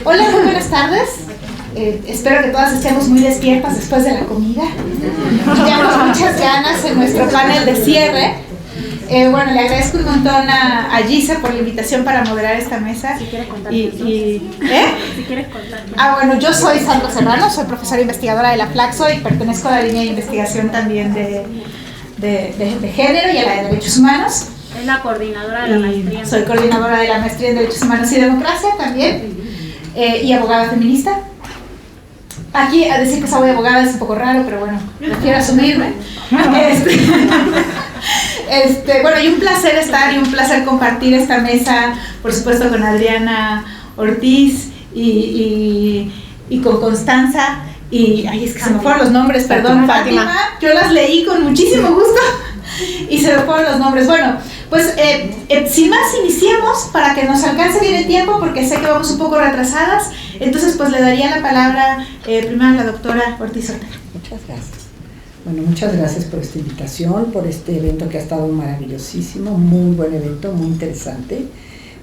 Hola, muy buenas tardes. Espero que todas estemos muy despiertas después de la comida. Tenemos muchas ganas en nuestro panel de cierre. Bueno, le agradezco un montón a Gisa por la invitación para moderar esta mesa. Si quieres contar. Si quieres contar. Bueno, yo soy Sandra Serrano, soy profesora investigadora de la Flaxo y pertenezco a la línea de investigación también de género y a la de derechos humanos. Es la coordinadora de la maestría. Soy coordinadora de la maestría en Derechos Humanos y Democracia también, y abogada feminista. Aquí a decir que soy abogada es un poco raro, pero bueno, prefiero asumirme. Bueno, y un placer estar y un placer compartir esta mesa, por supuesto, con Adriana Ortiz y con Constanza y, ay, es que se me fueron los nombres, perdón, Fátima. Yo las leí con muchísimo gusto y se me fueron los nombres. Bueno, pues sin más iniciemos para que nos alcance bien el tiempo, porque sé que vamos un poco retrasadas. Entonces pues le daría la palabra primero a la doctora Ortiz Ortega. Muchas gracias. Bueno, muchas gracias por esta invitación, por este evento que ha estado maravillosísimo, muy buen evento, muy interesante.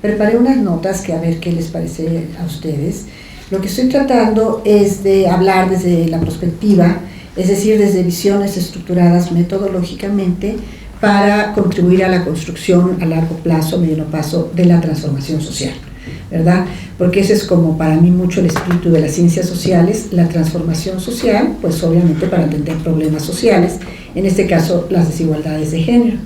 Preparé unas notas que a ver qué les parece a ustedes. Lo que estoy tratando es de hablar desde la perspectiva, es decir, desde visiones estructuradas metodológicamente para contribuir a la construcción a largo plazo, mediano plazo, de la transformación social, ¿verdad? Porque ese es como para mí mucho el espíritu de las ciencias sociales, la transformación social, pues obviamente para entender problemas sociales, en este caso las desigualdades de género.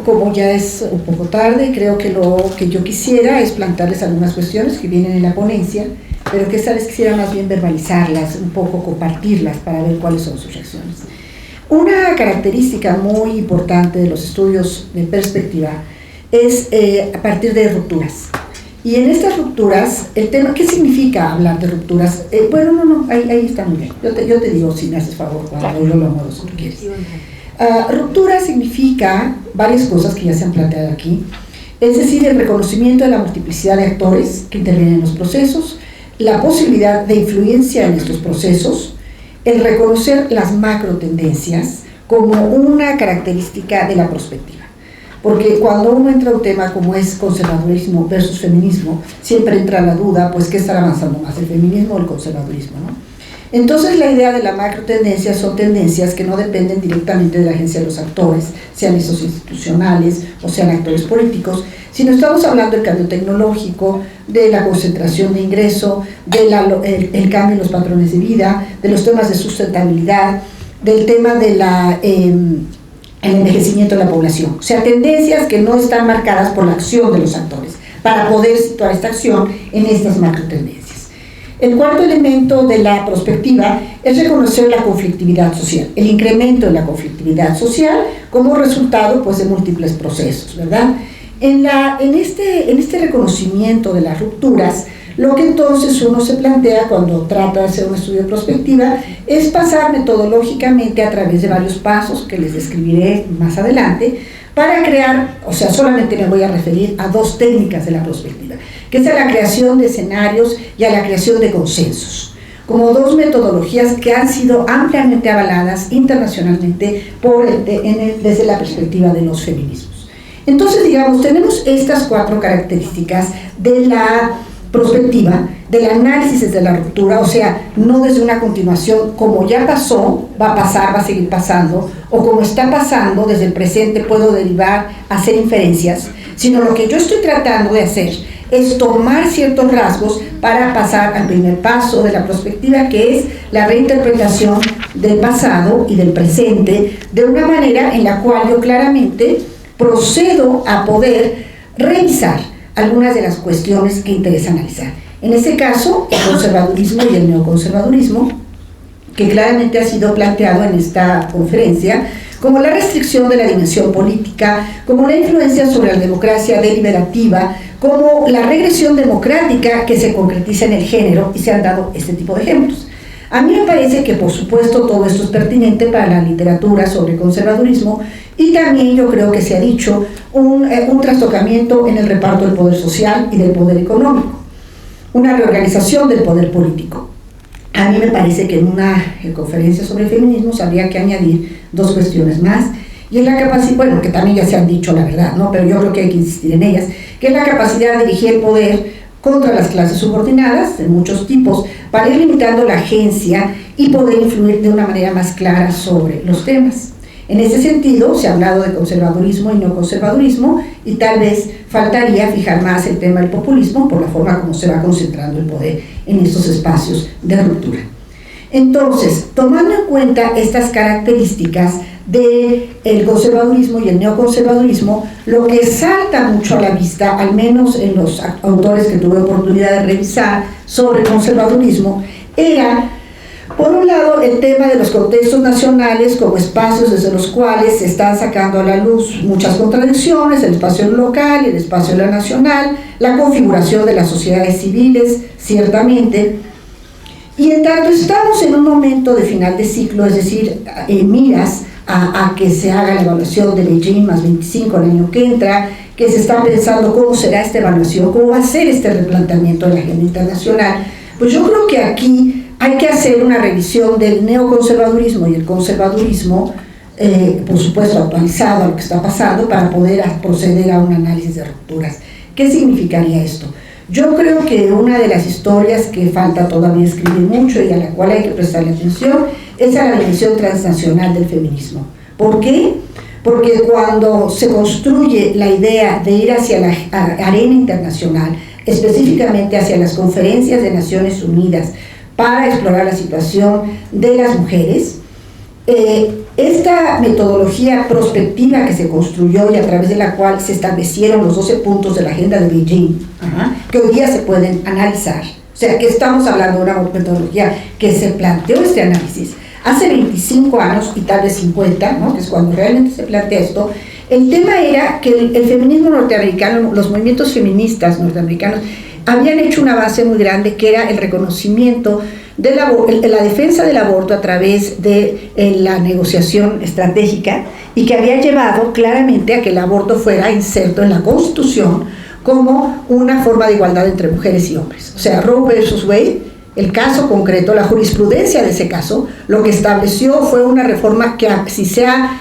Como ya es un poco tarde, creo que lo que yo quisiera es plantearles algunas cuestiones que vienen en la ponencia, pero que esta vez quisiera más bien verbalizarlas, un poco compartirlas para ver cuáles son sus reacciones. Una característica muy importante de los estudios de perspectiva es a partir de rupturas. Y en estas rupturas, el tema, ¿qué significa hablar de rupturas? Ahí está muy bien. Yo te digo si me haces favor, cuando yo lo muevo si tú quieres. Ruptura significa varias cosas que ya se han planteado aquí, es decir, el reconocimiento de la multiplicidad de actores que intervienen en los procesos, la posibilidad de influencia en estos procesos, el reconocer las macro tendencias como una característica de la perspectiva. Porque cuando uno entra a un tema como es conservadurismo versus feminismo, siempre entra la duda, pues, ¿qué estará avanzando más, el feminismo o el conservadurismo, ¿no? Entonces la idea de la macro tendencia son tendencias que no dependen directamente de la agencia de los actores, sean esos institucionales o sean actores políticos, sino estamos hablando del cambio tecnológico, de la concentración de ingreso, el cambio en los patrones de vida, de los temas de sustentabilidad, del tema de el envejecimiento de la población. O sea, tendencias que no están marcadas por la acción de los actores, para poder situar esta acción en estas macro tendencias. El cuarto elemento de la perspectiva es reconocer la conflictividad social, el incremento de la conflictividad social como resultado, pues, de múltiples procesos, ¿verdad? En este reconocimiento de las rupturas, lo que entonces uno se plantea cuando trata de hacer un estudio de perspectiva es pasar metodológicamente a través de varios pasos que les describiré más adelante para crear, o sea, solamente me voy a referir a dos técnicas de la perspectiva, que es a la creación de escenarios y a la creación de consensos, como dos metodologías que han sido ampliamente avaladas internacionalmente desde la perspectiva de los feminismos. Entonces, digamos, tenemos estas cuatro características de la perspectiva, del análisis desde la ruptura, o sea, no desde una continuación, como ya pasó, va a pasar, va a seguir pasando, o como está pasando, desde el presente puedo derivar, hacer inferencias, sino lo que yo estoy tratando de hacer es tomar ciertos rasgos para pasar al primer paso de la perspectiva, que es la reinterpretación del pasado y del presente, de una manera en la cual yo claramente procedo a poder revisar algunas de las cuestiones que interesa analizar. En este caso, el conservadurismo y el neoconservadurismo, que claramente ha sido planteado en esta conferencia, como la restricción de la dimensión política, como la influencia sobre la democracia deliberativa, como la regresión democrática que se concretiza en el género, y se han dado este tipo de ejemplos. A mí me parece que, por supuesto, todo esto es pertinente para la literatura sobre conservadurismo, y también yo creo que se ha dicho un trastocamiento en el reparto del poder social y del poder económico, una reorganización del poder político. A mí me parece que en una conferencia sobre feminismos habría que añadir dos cuestiones más, y es la capacidad, bueno, que también ya se han dicho, la verdad, ¿no? Pero yo creo que hay que insistir en ellas, que es la capacidad de dirigir el poder contra las clases subordinadas de muchos tipos, para ir limitando la agencia y poder influir de una manera más clara sobre los temas. En ese sentido, se ha hablado de conservadurismo y neoconservadurismo, y tal vez faltaría fijar más el tema del populismo por la forma como se va concentrando el poder en estos espacios de ruptura. Entonces, tomando en cuenta estas características del conservadurismo y el neoconservadurismo, lo que salta mucho a la vista, al menos en los autores que tuve oportunidad de revisar sobre el conservadurismo, era, por un lado, el tema de los contextos nacionales como espacios desde los cuales se están sacando a la luz muchas contradicciones, el espacio local y el espacio nacional, la configuración de las sociedades civiles, ciertamente. Y en tanto estamos en un momento de final de ciclo, es decir, en miras a que se haga la evaluación de Beijing más 25 el año que entra, que se está pensando cómo será esta evaluación, cómo va a ser este replanteamiento de la agenda internacional, pues yo creo que aquí hay que hacer una revisión del neoconservadurismo y el conservadurismo, por supuesto actualizado a lo que está pasando, para poder proceder a un análisis de rupturas. ¿Qué significaría esto? Yo creo que una de las historias que falta todavía escribir mucho y a la cual hay que prestarle atención es a la dimensión transnacional del feminismo. ¿Por qué? Porque cuando se construye la idea de ir hacia la arena internacional, específicamente hacia las conferencias de Naciones Unidas para explorar la situación de las mujeres, esta metodología prospectiva que se construyó y a través de la cual se establecieron los 12 puntos de la agenda de Beijing, que hoy día se pueden analizar, o sea que estamos hablando de una metodología que se planteó este análisis hace 25 años y tal vez 50, ¿no? Que es cuando realmente se plantea esto. El tema era que el feminismo norteamericano, los movimientos feministas norteamericanos habían hecho una base muy grande, que era el reconocimiento de la defensa del aborto a través de la negociación estratégica, y que había llevado claramente a que el aborto fuera inserto en la Constitución como una forma de igualdad entre mujeres y hombres. O sea, Roe versus Wade, el caso concreto, la jurisprudencia de ese caso, lo que estableció fue una reforma que, si se ha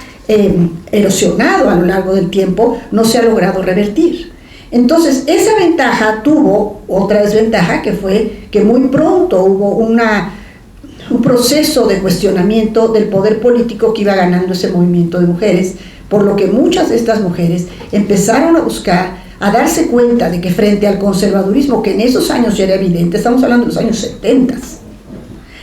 erosionado a lo largo del tiempo, no se ha logrado revertir. Entonces, esa ventaja tuvo otra desventaja, que fue que muy pronto hubo un proceso de cuestionamiento del poder político que iba ganando ese movimiento de mujeres, por lo que muchas de estas mujeres empezaron a buscar, a darse cuenta de que frente al conservadurismo, que en esos años ya era evidente, estamos hablando de los años 70,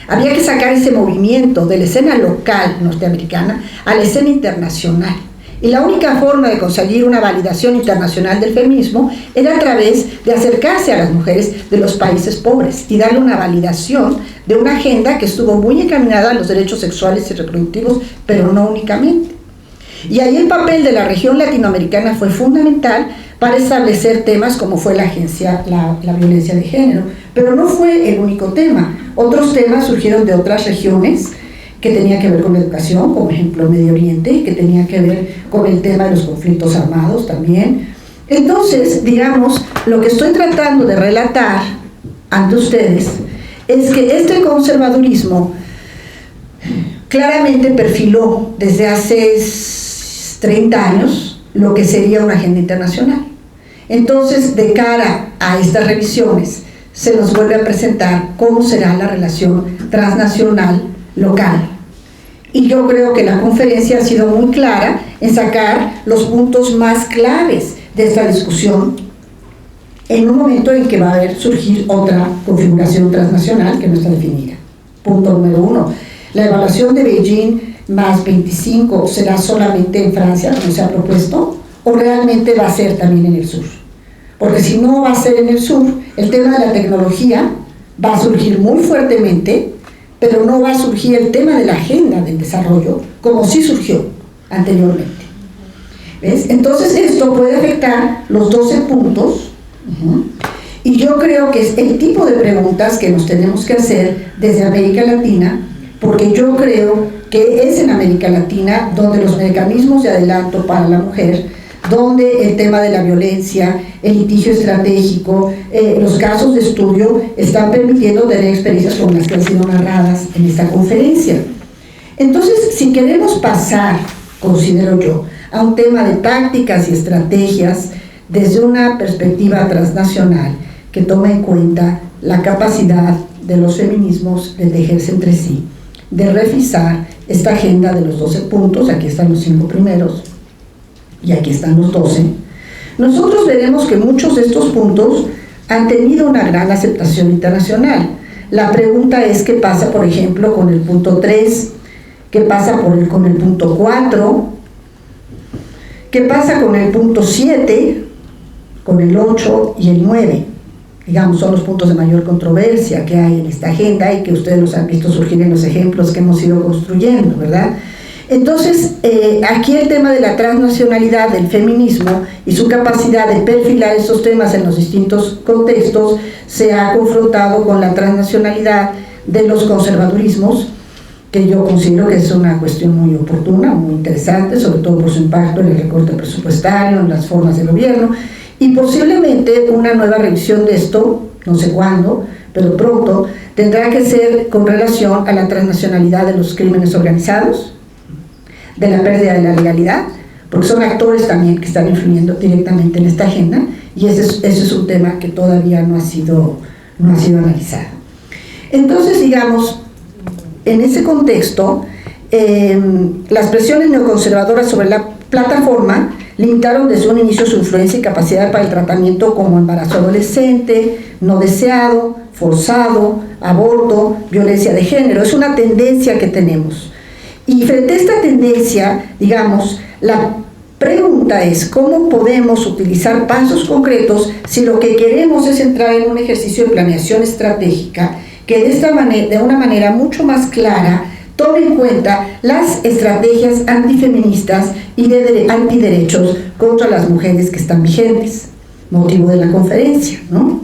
había que sacar ese movimiento de la escena local norteamericana a la escena internacional. Y la única forma de conseguir una validación internacional del feminismo era a través de acercarse a las mujeres de los países pobres y darle una validación de una agenda que estuvo muy encaminada a los derechos sexuales y reproductivos, pero no únicamente. Y ahí el papel de la región latinoamericana fue fundamental para establecer temas como fue la agencia, la violencia de género, pero no fue el único tema. Otros temas surgieron de otras regiones que tenía que ver con la educación, como ejemplo Medio Oriente, que tenía que ver con el tema de los conflictos armados también. Entonces, digamos, lo que estoy tratando de relatar ante ustedes es que este conservadurismo claramente perfiló desde hace 30 años lo que sería una agenda internacional. Entonces, de cara a estas revisiones, se nos vuelve a presentar cómo será la relación transnacional local. Y yo creo que la conferencia ha sido muy clara en sacar los puntos más claves de esta discusión en un momento en que va a surgir otra configuración transnacional que no está definida. Punto número 1. La evaluación de Beijing más 25 será solamente en Francia, como se ha propuesto, o realmente va a ser también en el sur. Porque si no va a ser en el sur, el tema de la tecnología va a surgir muy fuertemente, pero no va a surgir el tema de la agenda del desarrollo como sí surgió anteriormente. ¿Ves? Entonces esto puede afectar los 12 puntos, y yo creo que es el tipo de preguntas que nos tenemos que hacer desde América Latina, porque yo creo que es en América Latina donde los mecanismos de adelanto para la mujer, donde el tema de la violencia, el litigio estratégico, los casos de estudio están permitiendo tener experiencias como las que han sido narradas en esta conferencia. Entonces, si queremos pasar, considero yo, a un tema de tácticas y estrategias desde una perspectiva transnacional, que toma en cuenta la capacidad de los feminismos de tejerse entre sí, de revisar esta agenda de los 12 puntos, aquí están los 5 primeros y aquí están los 12. Nosotros veremos que muchos de estos puntos han tenido una gran aceptación internacional. La pregunta es qué pasa, por ejemplo, con el punto 3, qué pasa con el punto 4, qué pasa con el punto 7, con el 8 y el 9. Digamos, son los puntos de mayor controversia que hay en esta agenda y que ustedes los han visto surgir en los ejemplos que hemos ido construyendo, ¿verdad? Entonces, aquí el tema de la transnacionalidad del feminismo y su capacidad de perfilar estos temas en los distintos contextos se ha confrontado con la transnacionalidad de los conservadurismos, que yo considero que es una cuestión muy oportuna, muy interesante, sobre todo por su impacto en el recorte presupuestario, en las formas de gobierno, y posiblemente una nueva revisión de esto, no sé cuándo, pero pronto, tendrá que ser con relación a la transnacionalidad de los crímenes organizados, de la pérdida de la legalidad, porque son actores también que están influyendo directamente en esta agenda, y ese es un tema que todavía no ha sido analizado. Entonces, digamos, en ese contexto, las presiones neoconservadoras sobre la plataforma limitaron desde un inicio su influencia y capacidad para el tratamiento como embarazo adolescente, no deseado, forzado, aborto, violencia de género. Es una tendencia que tenemos. Y frente a esta tendencia, digamos, la pregunta es cómo podemos utilizar pasos concretos si lo que queremos es entrar en un ejercicio de planeación estratégica que de una manera mucho más clara tome en cuenta las estrategias antifeministas y de antiderechos contra las mujeres que están vigentes, motivo de la conferencia, ¿no?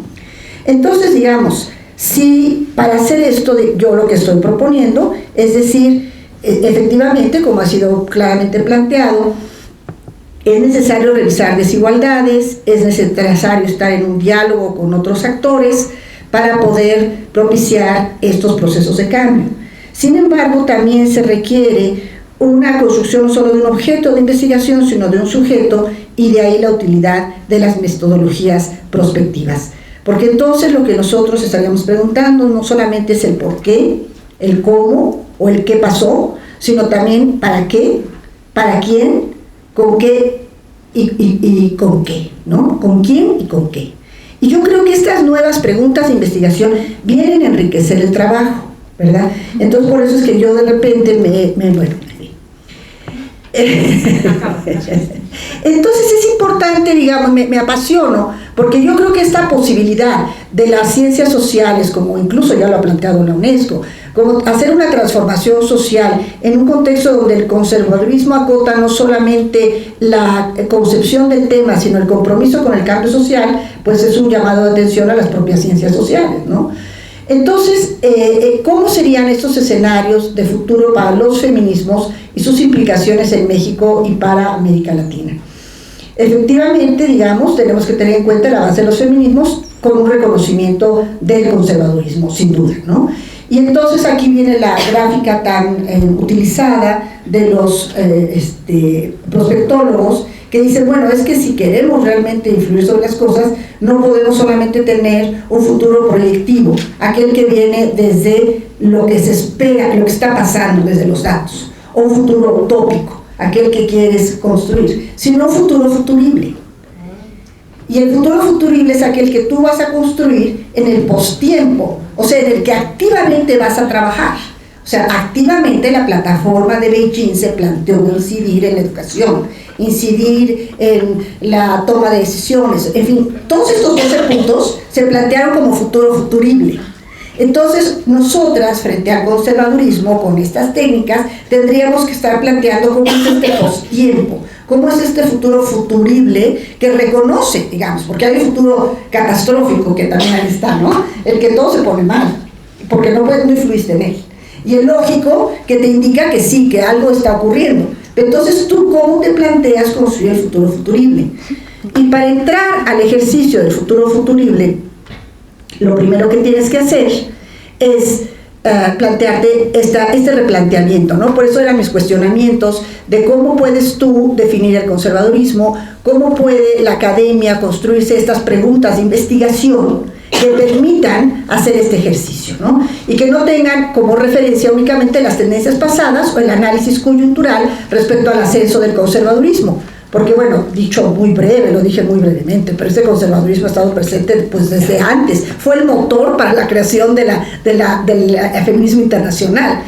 Entonces, digamos, si para hacer esto, yo lo que estoy proponiendo, es decir, efectivamente, como ha sido claramente planteado, es necesario revisar desigualdades, es necesario estar en un diálogo con otros actores para poder propiciar estos procesos de cambio. Sin embargo, también se requiere una construcción no solo de un objeto de investigación, sino de un sujeto, y de ahí la utilidad de las metodologías prospectivas. Porque entonces lo que nosotros estaríamos preguntando no solamente es el por qué, el cómo o el qué pasó, sino también para qué, para quién, con qué y con qué, ¿no? Con quién y con qué. Y yo creo que estas nuevas preguntas de investigación vienen a enriquecer el trabajo, ¿verdad? Entonces por eso es que yo de repente entonces es importante, digamos, me apasiono, porque yo creo que esta posibilidad de las ciencias sociales, como incluso ya lo ha planteado la UNESCO, como hacer una transformación social en un contexto donde el conservadurismo acota no solamente la concepción del tema, sino el compromiso con el cambio social, pues es un llamado de atención a las propias ciencias sociales, ¿no? Entonces, ¿cómo serían estos escenarios de futuro para los feminismos y sus implicaciones en México y para América Latina? Efectivamente, digamos, tenemos que tener en cuenta la base de los feminismos con un reconocimiento del conservadurismo, sin duda, ¿no? Y entonces aquí viene la gráfica tan utilizada de los prospectólogos, que dicen, bueno, es que si queremos realmente influir sobre las cosas, no podemos solamente tener un futuro proyectivo, aquel que viene desde lo que se espera, lo que está pasando desde los datos, o un futuro utópico, aquel que quieres construir, sino un futuro futurible. Y el futuro futurible es aquel que tú vas a construir en el postiempo, o sea, en el que activamente vas a trabajar. O sea, activamente la plataforma de Beijing se planteó incidir en la educación, incidir en la toma de decisiones, en fin, todos estos 12 puntos se plantearon como futuro futurible. Entonces, nosotras, frente al conservadurismo, con estas técnicas, tendríamos que estar planteando cómo es este postiempo, cómo es este futuro futurible que reconoce, digamos, porque hay un futuro catastrófico que también ahí está, ¿no? El que todo se pone mal, porque no influiste en él. Y el lógico que te indica que sí, que algo está ocurriendo. Entonces, ¿tú cómo te planteas construir el futuro futurible? Y para entrar al ejercicio del futuro futurible, lo primero que tienes que hacer es plantearte este replanteamiento, ¿no? Por eso eran mis cuestionamientos de cómo puedes tú definir el conservadurismo, cómo puede la academia construirse estas preguntas de investigación que permitan hacer este ejercicio, ¿no? Y que no tengan como referencia únicamente las tendencias pasadas o el análisis coyuntural respecto al ascenso del conservadurismo. Porque, bueno, dicho muy breve, lo dije muy brevemente, pero este conservadurismo ha estado presente pues desde antes, fue el motor para la creación del feminismo internacional.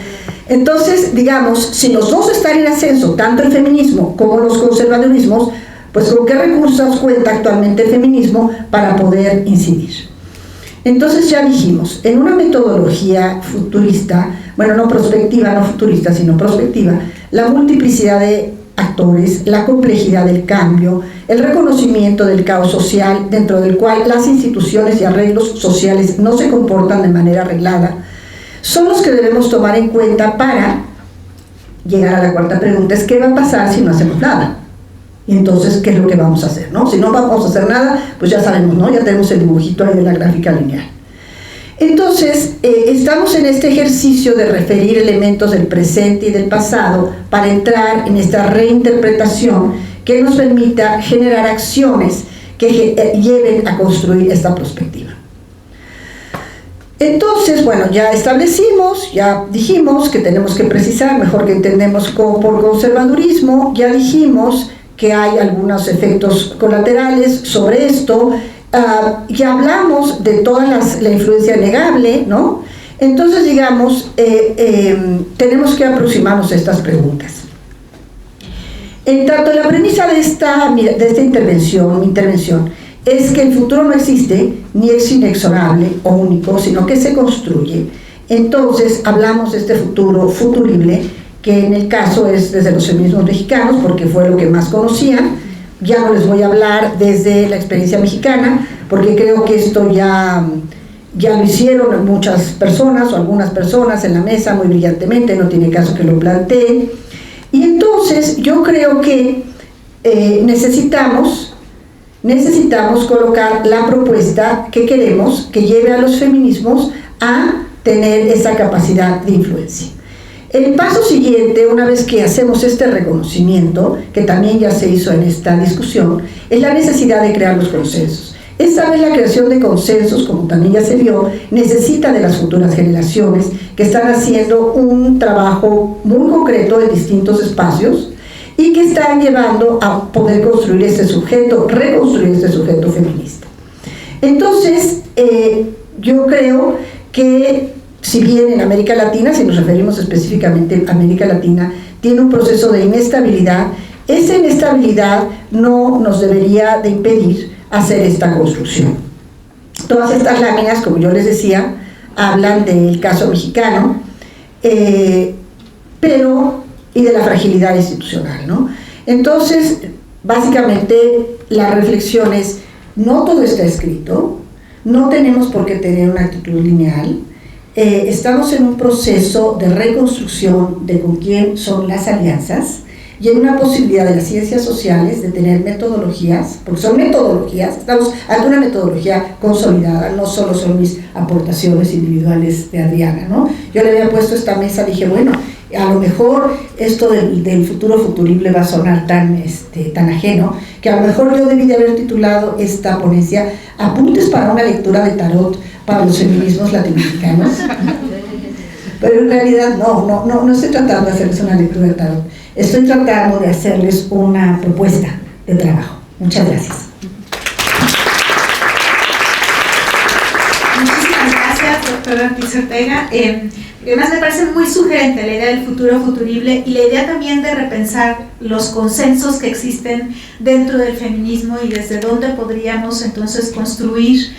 Entonces, digamos, si los dos están en ascenso, tanto el feminismo como los conservadurismos, pues ¿con qué recursos cuenta actualmente el feminismo para poder incidir? Entonces ya dijimos, en una metodología futurista, bueno, no prospectiva, no futurista, sino prospectiva, la multiplicidad de actores, la complejidad del cambio, el reconocimiento del caos social dentro del cual las instituciones y arreglos sociales no se comportan de manera arreglada, son los que debemos tomar en cuenta para llegar a la cuarta pregunta, es ¿qué va a pasar si no hacemos nada? Y entonces, ¿qué es lo que vamos a hacer? ¿No? Si no vamos a hacer nada, pues ya sabemos, ¿no? Ya tenemos el dibujito ahí de la gráfica lineal. Entonces, estamos en este ejercicio de referir elementos del presente y del pasado para entrar en esta reinterpretación que nos permita generar acciones que lleven a construir esta perspectiva. Entonces, bueno, ya establecimos, ya dijimos que tenemos que precisar mejor que entendemos por conservadurismo, ya dijimos que hay algunos efectos colaterales sobre esto, ya hablamos de toda la influencia negable, ¿no? Entonces, digamos, tenemos que aproximarnos a estas preguntas. En tanto, la premisa de esta mi intervención, es que el futuro no existe, ni es inexorable o único, sino que se construye. Entonces, hablamos de este futuro futurible, que en el caso es desde los feminismos mexicanos, porque fue lo que más conocían. Ya no les voy a hablar desde la experiencia mexicana, porque creo que esto ya lo hicieron muchas personas o algunas personas en la mesa muy brillantemente, no tiene caso que lo plantee. Y entonces yo creo que necesitamos colocar la propuesta que queremos que lleve a los feminismos a tener esa capacidad de influencia. El paso siguiente, una vez que hacemos este reconocimiento, que también ya se hizo en esta discusión, es la necesidad de crear los consensos. Esta vez la creación de consensos, como también ya se vio, necesita de las futuras generaciones que están haciendo un trabajo muy concreto en distintos espacios y que están llevando a poder construir este sujeto, reconstruir este sujeto feminista. Entonces, yo creo que si bien en América Latina, si nos referimos específicamente a América Latina, tiene un proceso de inestabilidad, esa inestabilidad no nos debería de impedir hacer esta construcción. Todas estas láminas, como yo les decía, hablan del caso mexicano, y de la fragilidad institucional, ¿no? Entonces, básicamente, la reflexión es, no todo está escrito, no tenemos por qué tener una actitud lineal, estamos en un proceso de reconstrucción de con quién son las alianzas y en una posibilidad de las ciencias sociales de tener metodologías, porque son metodologías, estamos ante una metodología consolidada, no solo son mis aportaciones individuales de Adriana, ¿no? Yo le había puesto esta mesa, dije, bueno, a lo mejor esto del futuro futurible va a sonar tan ajeno, que a lo mejor yo debí de haber titulado esta ponencia Apuntes para una lectura de tarot para los feminismos latinoamericanos. Pero en realidad no estoy tratando de hacerles una lectura de tarot, estoy tratando de hacerles una propuesta de trabajo. Muchas gracias. Muchísimas gracias, doctora Ortiz Ortega. Además me parece muy sugerente la idea del futuro futurible y la idea también de repensar los consensos que existen dentro del feminismo y desde dónde podríamos entonces construir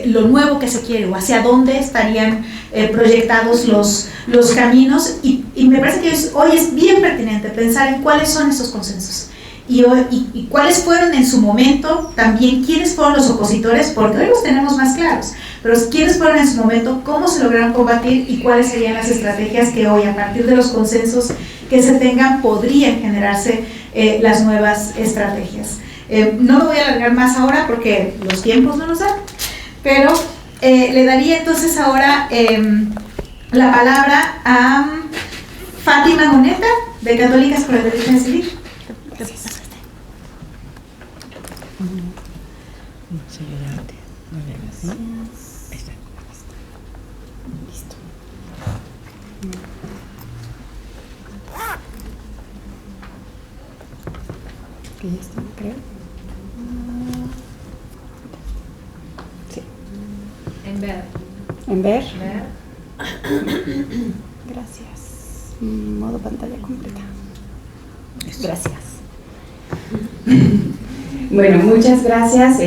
lo nuevo que se quiere o hacia dónde estarían proyectados los caminos y me parece que hoy es bien pertinente pensar en cuáles son esos consensos y cuáles fueron en su momento, también quiénes fueron los opositores, porque hoy los tenemos más claros, pero quiénes fueron en su momento, cómo se lograron combatir y cuáles serían las estrategias que hoy, a partir de los consensos que se tengan, podrían generarse las nuevas estrategias. No me voy a alargar más ahora porque los tiempos no nos dan, pero le daría entonces ahora la palabra a Fátima Moneta, de Católicas por el Derecho a Decidir. ¿No? Ahí está. Listo. Que ya está, creo. Sí. En ver. En ver. Ver. Gracias. Modo pantalla completa. Gracias. Bueno, muchas gracias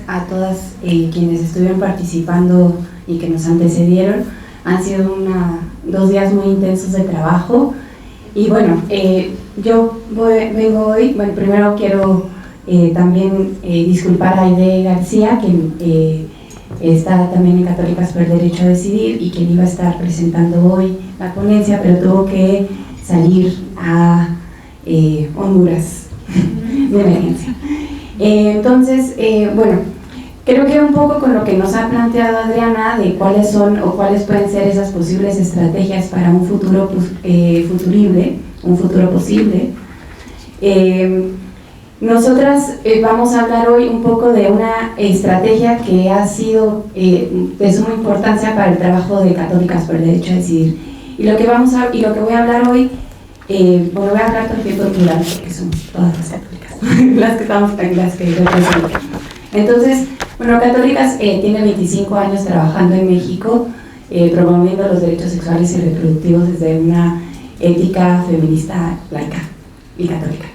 a todas quienes estuvieron participando y que nos antecedieron. Han sido 2 días muy intensos de trabajo y bueno, yo vengo hoy, bueno, primero quiero también disculpar a Aide García, quien está también en Católicas por el Derecho a Decidir y quien iba a estar presentando hoy la ponencia, pero tuvo que salir a Honduras de emergencia. Entonces, bueno, creo que un poco con lo que nos ha planteado Adriana de cuáles son o cuáles pueden ser esas posibles estrategias para un futuro futurible, un futuro posible. Nosotras vamos a hablar hoy un poco de una estrategia que ha sido de suma importancia para el trabajo de Católicas por el Derecho a Decidir. Y lo que voy a hablar hoy, bueno, voy a hablar todo el tiempo en plural porque son todas las católicas, las que estamos aquí, las que representan. Entonces, bueno, Católicas tiene 25 años trabajando en México, promoviendo los derechos sexuales y reproductivos desde una ética feminista laica y católica.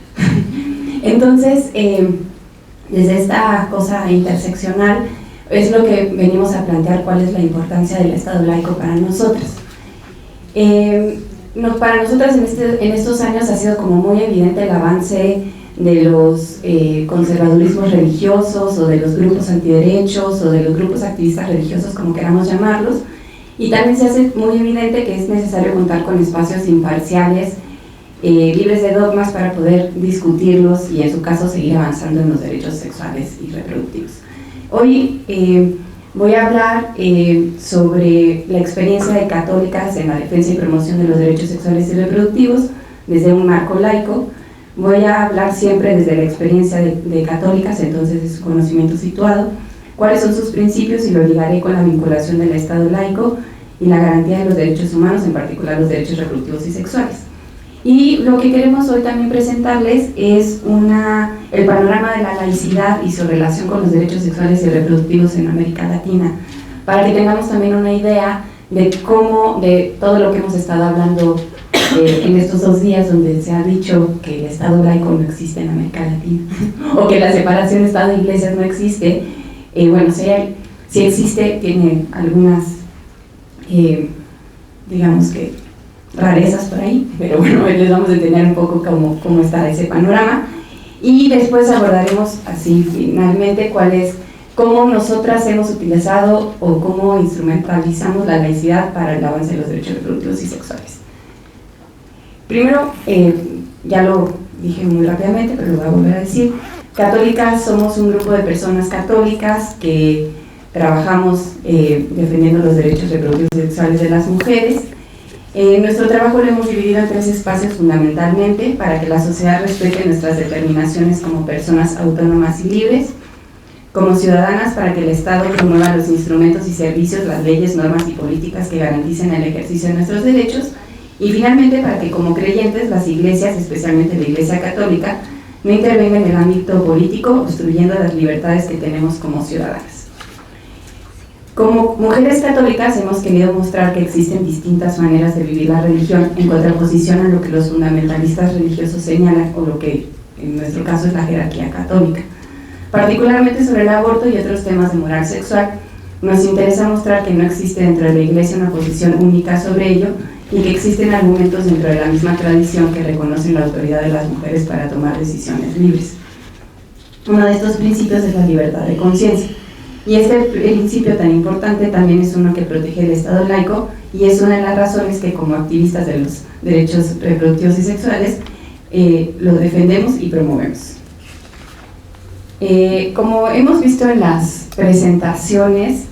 Entonces, desde esta cosa interseccional es lo que venimos a plantear cuál es la importancia del Estado laico para nosotros. Para nosotras en estos años ha sido como muy evidente el avance de los conservadurismos religiosos o de los grupos antiderechos o de los grupos activistas religiosos, como queramos llamarlos, y también se hace muy evidente que es necesario contar con espacios imparciales, libres de dogmas para poder discutirlos y en su caso seguir avanzando en los derechos sexuales y reproductivos. Hoy voy a hablar sobre la experiencia de Católicas en la defensa y promoción de los derechos sexuales y reproductivos desde un marco laico. Voy a hablar siempre desde la experiencia de Católicas, entonces de su conocimiento situado, cuáles son sus principios y lo ligaré con la vinculación del Estado laico y la garantía de los derechos humanos, en particular los derechos reproductivos y sexuales. Y lo que queremos hoy también presentarles es el panorama de la laicidad y su relación con los derechos sexuales y reproductivos en América Latina, para que tengamos también una idea de todo lo que hemos estado hablando en estos 2 días, donde se ha dicho que el Estado laico no existe en América Latina, o que la separación Estado e Iglesias no existe. Bueno, si existe, tiene algunas, digamos que, rarezas por ahí, pero bueno, les vamos a entender un poco cómo está ese panorama y después abordaremos así finalmente cómo nosotras hemos utilizado o cómo instrumentalizamos la laicidad para el avance de los derechos reproductivos y sexuales. Primero, ya lo dije muy rápidamente, pero lo voy a volver a decir, Católicas somos un grupo de personas católicas que trabajamos defendiendo los derechos reproductivos y sexuales de las mujeres. Nuestro trabajo lo hemos dividido en 3 espacios fundamentalmente para que la sociedad respete nuestras determinaciones como personas autónomas y libres, como ciudadanas para que el Estado promueva los instrumentos y servicios, las leyes, normas y políticas que garanticen el ejercicio de nuestros derechos, y finalmente para que como creyentes las iglesias, especialmente la Iglesia Católica, no intervengan en el ámbito político, obstruyendo las libertades que tenemos como ciudadanas. Como mujeres católicas hemos querido mostrar que existen distintas maneras de vivir la religión en contraposición a lo que los fundamentalistas religiosos señalan o lo que en nuestro caso es la jerarquía católica. Particularmente sobre el aborto y otros temas de moral sexual, nos interesa mostrar que no existe dentro de la Iglesia una posición única sobre ello y que existen argumentos dentro de la misma tradición que reconocen la autoridad de las mujeres para tomar decisiones libres. Uno de estos principios es la libertad de conciencia. Y este principio tan importante también es uno que protege el Estado laico y es una de las razones que como activistas de los derechos reproductivos y sexuales lo defendemos y promovemos. Como hemos visto en las presentaciones,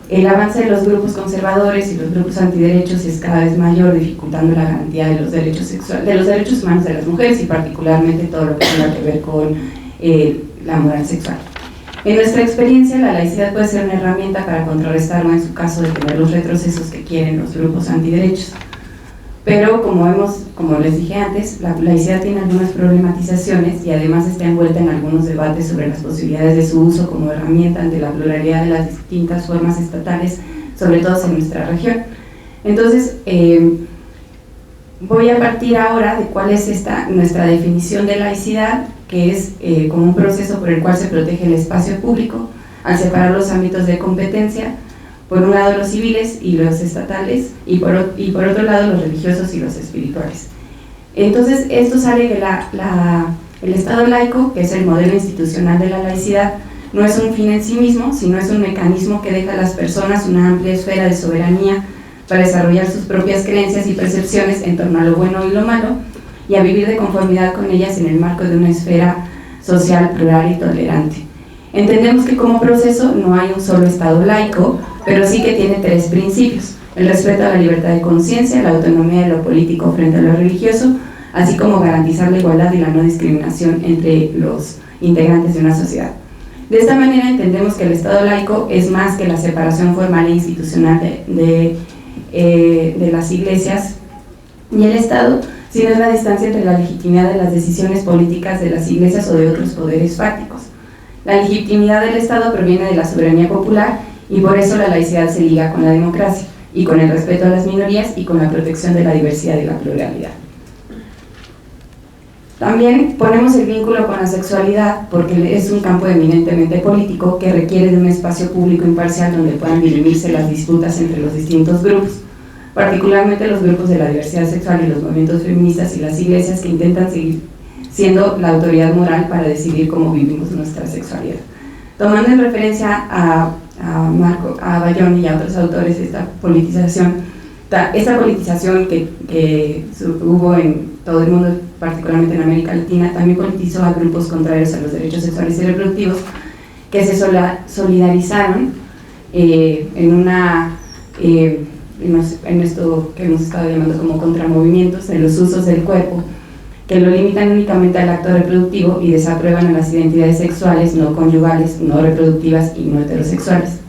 el avance de los grupos conservadores y los grupos antiderechos es cada vez mayor, dificultando la garantía de los derechos sexuales, de los derechos humanos de las mujeres y particularmente todo lo que tenga que ver con la moral sexual. En nuestra experiencia, la laicidad puede ser una herramienta para contrarrestar, o en su caso, detener los retrocesos que quieren los grupos antiderechos. Pero como les dije antes, la laicidad tiene algunas problematizaciones y además está envuelta en algunos debates sobre las posibilidades de su uso como herramienta ante la pluralidad de las distintas formas estatales, sobre todo en nuestra región. Entonces, voy a partir ahora de cuál es nuestra definición de laicidad, que es como un proceso por el cual se protege el espacio público al separar los ámbitos de competencia, por un lado los civiles y los estatales, y por otro lado los religiosos y los espirituales. Entonces, esto sale que el Estado laico, que es el modelo institucional de la laicidad, no es un fin en sí mismo, sino es un mecanismo que deja a las personas una amplia esfera de soberanía para desarrollar sus propias creencias y percepciones en torno a lo bueno y lo malo, y a vivir de conformidad con ellas en el marco de una esfera social plural y tolerante. Entendemos que como proceso no hay un solo Estado laico, pero sí que tiene 3 principios: el respeto a la libertad de conciencia, la autonomía de lo político frente a lo religioso, así como garantizar la igualdad y la no discriminación entre los integrantes de una sociedad. De esta manera entendemos que el Estado laico es más que la separación formal e institucional de las iglesias y el Estado, sino es la distancia entre la legitimidad de las decisiones políticas de las iglesias o de otros poderes fácticos. La legitimidad del Estado proviene de la soberanía popular y por eso la laicidad se liga con la democracia y con el respeto a las minorías y con la protección de la diversidad y la pluralidad. También ponemos el vínculo con la sexualidad porque es un campo eminentemente político que requiere de un espacio público imparcial donde puedan dirimirse las disputas entre los distintos grupos, particularmente los grupos de la diversidad sexual y los movimientos feministas y las iglesias que intentan seguir siendo la autoridad moral para decidir cómo vivimos nuestra sexualidad. Tomando en referencia a Bayón y a otros autores esta politización que hubo en todo el mundo, particularmente en América Latina, también politizó a grupos contrarios a los derechos sexuales y reproductivos que se solidarizaron en esto que hemos estado llamando como contramovimientos de los usos del cuerpo, que lo limitan únicamente al acto reproductivo y desaprueban a las identidades sexuales, no conyugales, no reproductivas y no heterosexuales.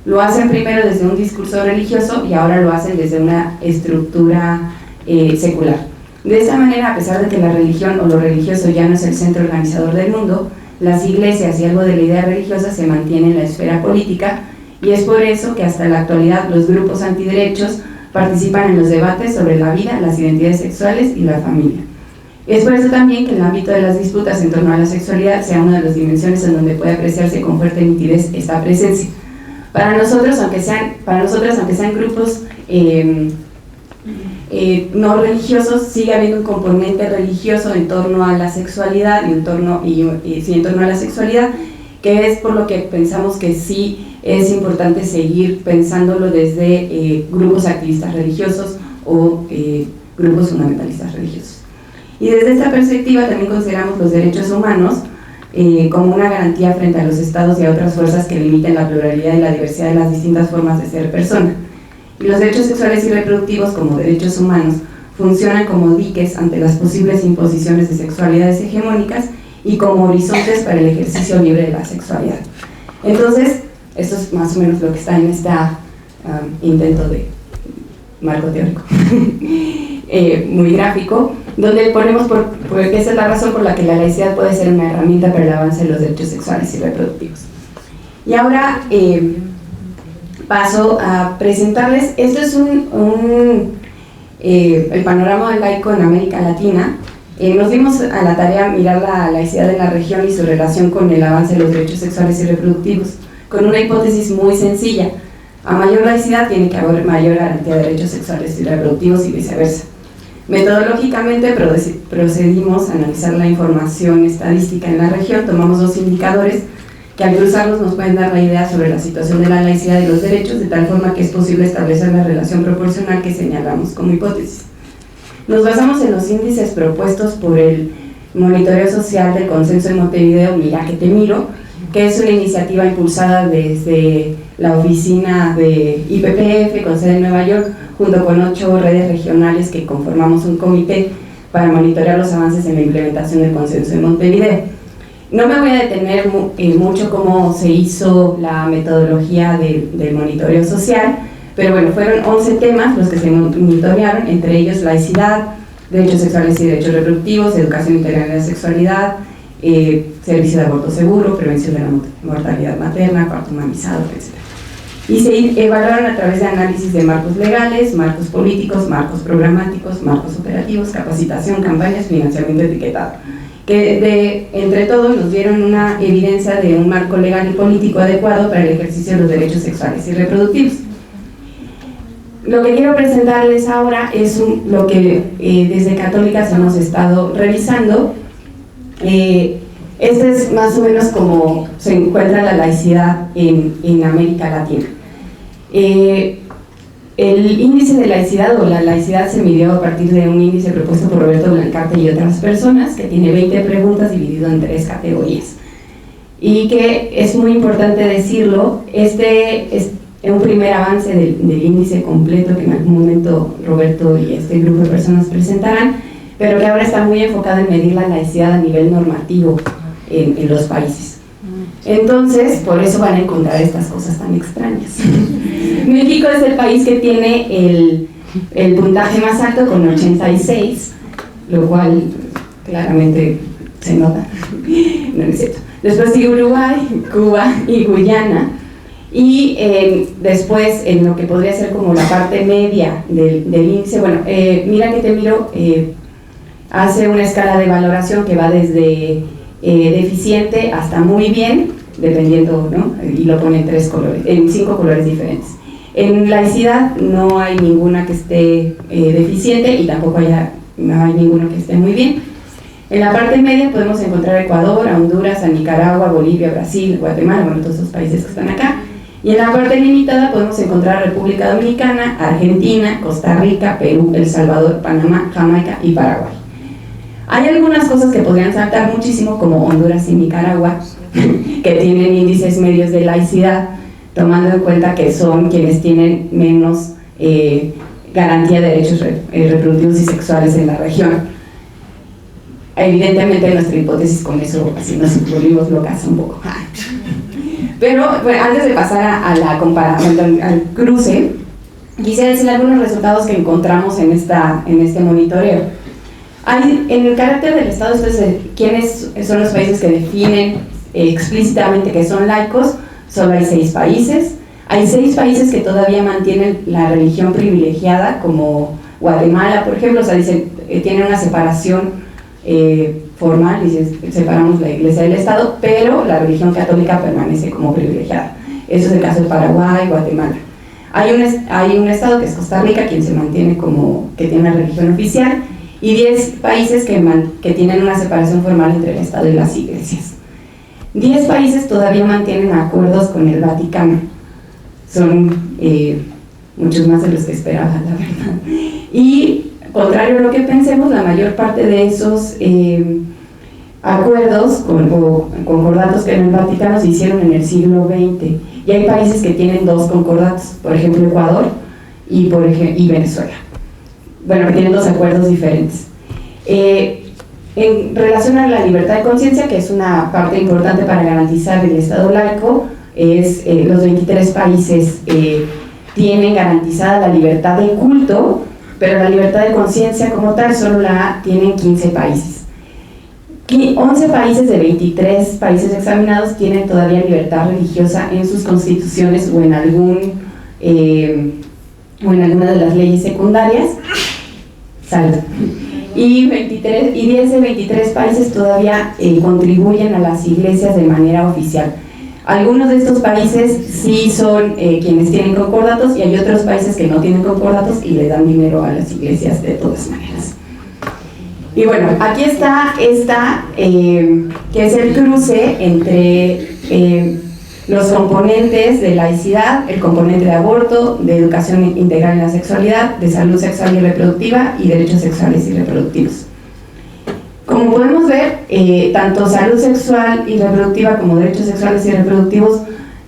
Lo hacen primero desde un discurso religioso y ahora lo hacen desde una estructura secular. De esta manera, a pesar de que la religión o lo religioso ya no es el centro organizador del mundo, las iglesias y algo de la idea religiosa se mantienen en la esfera política, y es por eso que hasta la actualidad los grupos antiderechos participan en los debates sobre la vida, las identidades sexuales y la familia. Es por eso también que el ámbito de las disputas en torno a la sexualidad sea una de las dimensiones en donde puede apreciarse con fuerte nitidez esta presencia. Para nosotros, aunque sean grupos no religiosos, sigue habiendo un componente religioso en torno a la sexualidad en torno a la sexualidad, que es por lo que pensamos que sí es importante seguir pensándolo desde grupos activistas religiosos o grupos fundamentalistas religiosos. Y desde esta perspectiva también consideramos los derechos humanos como una garantía frente a los estados y a otras fuerzas que limiten la pluralidad y la diversidad de las distintas formas de ser persona. Y los derechos sexuales y reproductivos como derechos humanos funcionan como diques ante las posibles imposiciones de sexualidades hegemónicas y como horizontes para el ejercicio libre de la sexualidad. Entonces, esto es más o menos lo que está en este intento de marco teórico muy gráfico, donde ponemos porque esa es la razón por la que la laicidad puede ser una herramienta para el avance de los derechos sexuales y reproductivos. Y ahora paso a presentarles, esto es el panorama del laico en América Latina. Nos dimos a la tarea mirar la laicidad de la región y su relación con el avance de los derechos sexuales y reproductivos, con una hipótesis muy sencilla: a mayor laicidad tiene que haber mayor garantía de derechos sexuales y reproductivos y viceversa. Metodológicamente procedimos a analizar la información estadística en la región, tomamos 2 indicadores que al cruzarlos nos pueden dar la idea sobre la situación de la laicidad y los derechos, de tal forma que es posible establecer la relación proporcional que señalamos como hipótesis. Nos basamos en los índices propuestos por el Monitoreo Social del Consenso de Montevideo, Mira que te miro, que es una iniciativa impulsada desde la oficina de IPPF con sede en Nueva York, junto con 8 redes regionales que conformamos un comité para monitorear los avances en la implementación del Consenso de Montevideo. No me voy a detener mucho cómo se hizo la metodología del monitoreo social, pero bueno, fueron 11 temas los que se monitorearon, entre ellos laicidad, derechos sexuales y derechos reproductivos, educación integral de la sexualidad, servicio de aborto seguro, prevención de la mortalidad materna, parto humanizado, etc. Y se evaluaron a través de análisis de marcos legales, marcos políticos, marcos programáticos, marcos operativos, capacitación, campañas, financiamiento etiquetado, que entre todos nos dieron una evidencia de un marco legal y político adecuado para el ejercicio de los derechos sexuales y reproductivos. Lo que quiero presentarles ahora es lo que desde Católicas hemos estado revisando. Este es más o menos como se encuentra la laicidad en América Latina. El índice de laicidad o la laicidad se midió a partir de un índice propuesto por Roberto Blancarte y otras personas, que tiene 20 preguntas dividido en 3 categorías. Y que es muy importante decirlo, este es un primer avance del índice completo que en algún momento Roberto y este grupo de personas presentarán, pero que ahora está muy enfocado en medir la laicidad a nivel normativo en los países. Entonces, por eso van a encontrar estas cosas tan extrañas. México es el país que tiene el puntaje más alto con 86, lo cual claramente se nota. No es cierto. Después sigue Uruguay, Cuba y Guyana. Y después, en lo que podría ser como la parte media del índice, bueno, Mira que te miro hace una escala de valoración que va desde deficiente hasta muy bien, dependiendo, ¿no? Y lo pone en 3 colores, en 5 colores diferentes. En laicidad no hay ninguna que esté deficiente y tampoco no hay ninguna que esté muy bien. En la parte media podemos encontrar a Ecuador, a Honduras, a Nicaragua, Bolivia, Brasil, Guatemala, bueno, todos esos países que están acá. Y en la parte limitada podemos encontrar a República Dominicana, Argentina, Costa Rica, Perú, El Salvador, Panamá, Jamaica y Paraguay. Hay algunas cosas que podrían saltar muchísimo, como Honduras y Nicaragua, que tienen índices medios de laicidad, tomando en cuenta que son quienes tienen menos garantía de derechos reproductivos y sexuales en la región. Evidentemente nuestra hipótesis con eso, así nos volvimos locas un poco. Pero bueno, antes de pasar a la comparación, al cruce, quisiera decir algunos resultados que encontramos en este monitoreo. En el carácter del Estado, ¿quiénes son los países que definen explícitamente que son laicos? Solo hay 6 países. Hay 6 países que todavía mantienen la religión privilegiada, como Guatemala, por ejemplo, o sea, tienen una separación formal, y separamos la Iglesia del Estado, pero la religión católica permanece como privilegiada. Eso es el caso de Paraguay, Guatemala. Hay un estado que es Costa Rica, quien se mantiene como que tiene una religión oficial, y 10 países que tienen una separación formal entre el Estado y las iglesias. 10 países todavía mantienen acuerdos con el Vaticano. Son muchos más de los que esperaba, la verdad. Y contrario a lo que pensemos, la mayor parte de esos acuerdos o concordatos que en el Vaticano se hicieron en el siglo XX, y hay países que tienen 2 concordatos, por ejemplo Ecuador y Venezuela, bueno, que tienen 2 acuerdos diferentes. En relación a la libertad de conciencia, que es una parte importante para garantizar el Estado laico, los 23 países tienen garantizada la libertad de culto, pero la libertad de conciencia como tal solo la tienen 15 países. 11 países de 23 países examinados tienen todavía libertad religiosa en sus constituciones o en alguna de las leyes secundarias. Salud. Y 10 de 23 países todavía contribuyen a las iglesias de manera oficial. Algunos de estos países sí son quienes tienen concordatos, y hay otros países que no tienen concordatos y le dan dinero a las iglesias de todas maneras. Y bueno, aquí está que es el cruce entre los componentes de laicidad, el componente de aborto, de educación integral en la sexualidad, de salud sexual y reproductiva y derechos sexuales y reproductivos. Como podemos ver, tanto salud sexual y reproductiva como derechos sexuales y reproductivos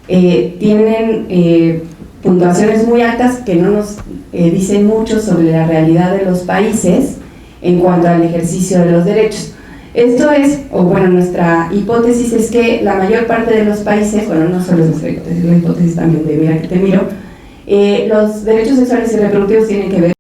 tienen puntuaciones muy altas que no nos dicen mucho sobre la realidad de los países en cuanto al ejercicio de los derechos. Esto es, o bueno, nuestra hipótesis es que la mayor parte de los países, bueno, no solo es nuestra hipótesis, la hipótesis también de Mira que te miro, los derechos sexuales y reproductivos tienen que ver